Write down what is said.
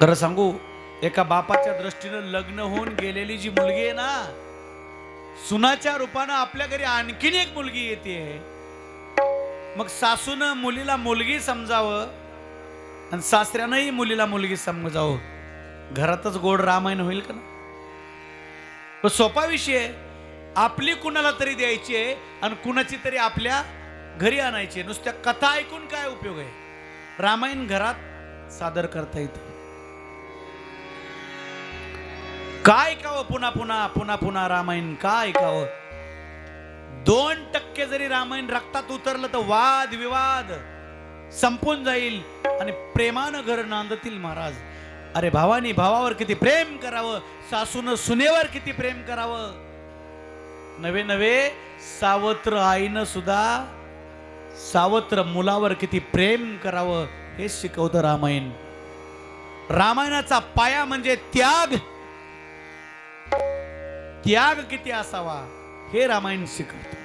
खरं सांगू, एका बापाच्या दृष्टीनं लग्न होऊन गेलेली जी मुलगी आहे ना, सुनाच्या रूपानं आपल्या घरी आणखीन एक मुलगी येते, मग सासूनं मुलीला मुलगी समजावं आणि सासऱ्यानंही मुलीला मुलगी समजावं, घरातच गोड रामायण होईल का ना? तो सोपा विषय आहे. आपली कुणाला तरी द्यायची आहे आणि कुणाची तरी आपल्या घरी आणायची. नुसत्या कथा ऐकून काय उपयोग आहे? रामायण घरात सादर करता येतं. काय ऐकावं पुन्हा पुन्हा पुन्हा पुन्हा रामायण काय ऐकावं? 2% जरी रामायण रक्तात उतरलं तर वाद विवाद संपून जाईल आणि प्रेमानं घर नांदतील महाराज. अरे भावानी भावावर किती प्रेम करावं, सासून सुनेवर किती प्रेम करावं. नवे नवे सावत्र आईनं सुद्धा सावत्र मुलावर किती प्रेम करावं हे शिकवतं रामायण. रामायणाचा पाया म्हणजे त्याग. त्याग किती असावा हे रामायण शिकवतं.